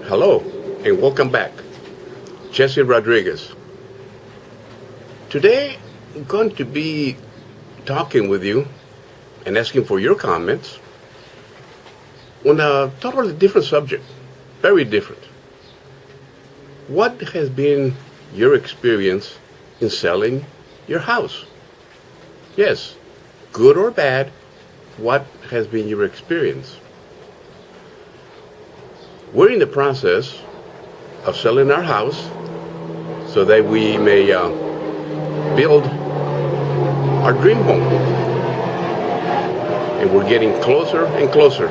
Hello and welcome back. Jesse Rodriguez. Today I'm going to be talking with you and asking for your comments on a totally different subject. Very different. What has been your experience in selling your house? Yes, good or bad, what has been your experience? We're in the process of selling our house so that we may build our dream home. And we're getting closer and closer.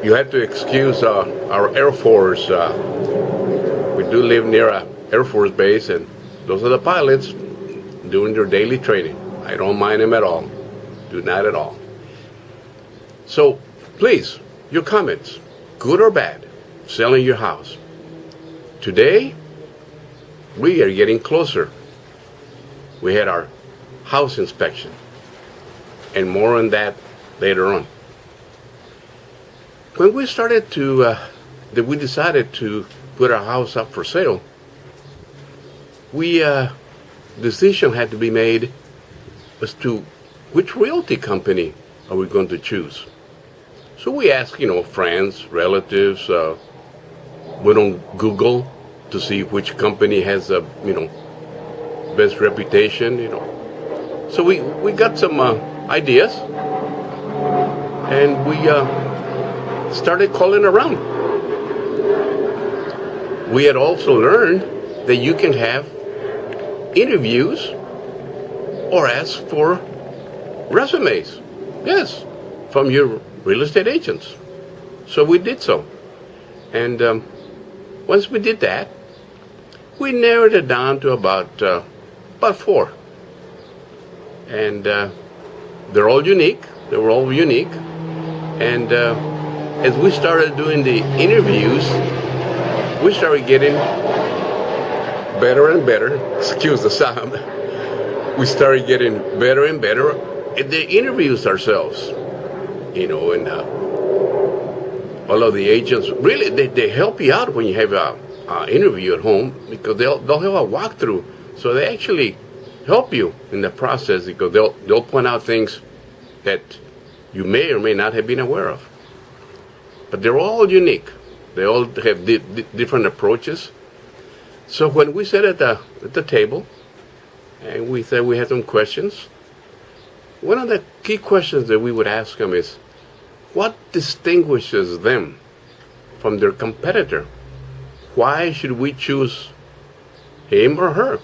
You have to excuse our Air Force. We do live near an Air Force base, and those are the pilots doing their daily training. I don't mind them at all. Do not at all. So, please, your comments, good or bad, selling your house. Today, we are getting closer. We had our house inspection, and more on that later on. When we started we decided to put our house up for sale, decision had to be made as to which realty company are we going to choose. So we asked, friends, relatives, went on Google to see which company has the, best reputation, So we got some ideas, and we started calling around. We had also learned that you can have interviews or ask for resumes. Yes, from your real estate agents. So we did so. And once we did that, we narrowed it down to about 4. And they're all unique. They were all unique. And as we started doing the interviews, we started getting better and better. Excuse the sound. We started getting better and better at the interviews ourselves. And all of the agents, really, they help you out when you have an interview at home, because they'll have a walkthrough. So they actually help you in the process, because they'll point out things that you may or may not have been aware of. But they're all unique. They all have different approaches. So when we sat at the table and we said we had some questions, one of the key questions that we would ask them is, what distinguishes them from their competitor? Why should we choose him or her?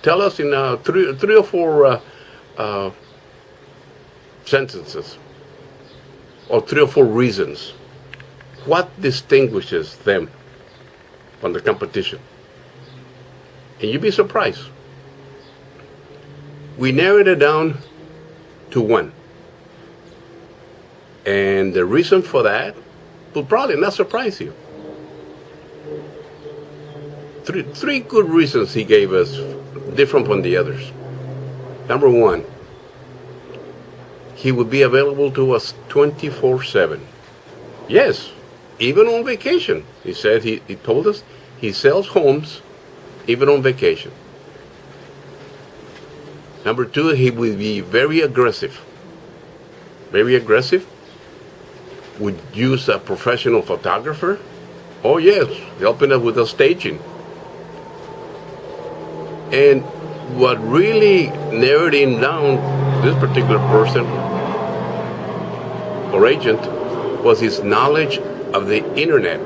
Tell us in three or four sentences, or 3 or 4 reasons. What distinguishes them from the competition? And you'd be surprised. We narrowed it down to 1. And the reason for that will probably not surprise you. Three good reasons he gave us, different from the others. Number 1, he would be available to us 24/7. Yes, even on vacation. He said, he told us he sells homes even on vacation. Number 2, he would be very aggressive. Very aggressive. Would use a professional photographer. Oh yes, helping us with the staging. And what really narrowed him down, this particular person or agent, was his knowledge of the internet.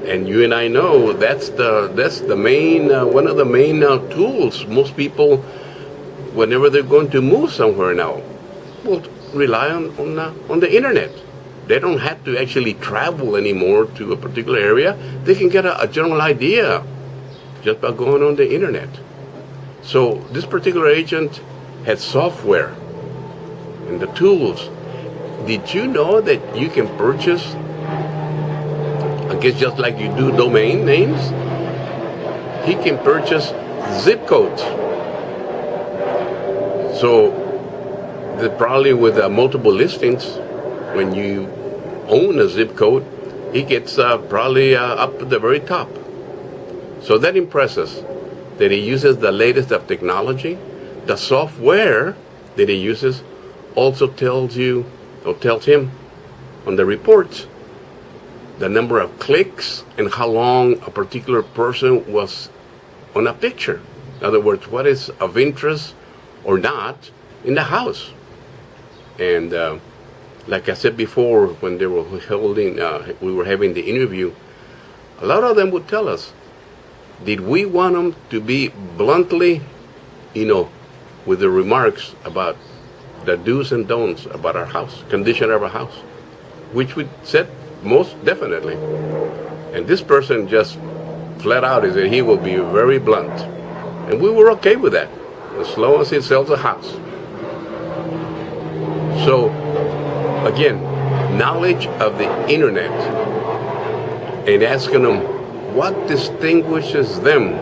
And you and I know that's the main one of the main tools most people, whenever they're going to move somewhere now, will rely on the internet. They don't have to actually travel anymore to a particular area. They can get a general idea just by going on the internet. So this particular agent had software and the tools. Did you know that you can purchase, I guess just like you do domain names, he can purchase zip codes. So probably with multiple listings, when you own a zip code, it gets probably up to the very top. So that impresses that he uses the latest of technology. The software that he uses also tells you, or tells him on the reports, the number of clicks and how long a particular person was on a picture. In other words, what is of interest or not in the house. And like I said before, when they were we were having the interview, a lot of them would tell us, did we want them to be bluntly, with the remarks about the do's and don'ts about our house, condition of our house, which we said most definitely. And this person just flat out is that he will be very blunt. And we were okay with that, as long as he sells a house. So, again, knowledge of the internet and asking them what distinguishes them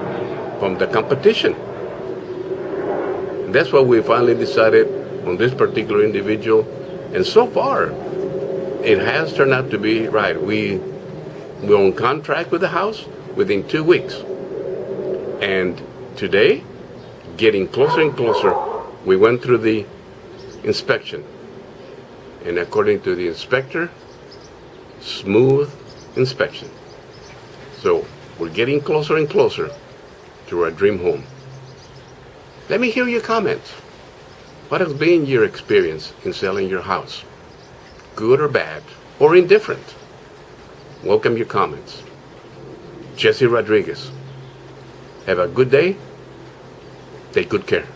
from the competition. And that's what we finally decided on this particular individual. And so far, it has turned out to be right. We're on contract with the house within 2 weeks. And today, getting closer and closer, we went through the inspection. And according to the inspector, smooth inspection. So we're getting closer and closer to our dream home. Let me hear your comments. What has been your experience in selling your house? Good or bad, or indifferent? Welcome your comments. Jesse Rodriguez. Have a good day. Take good care.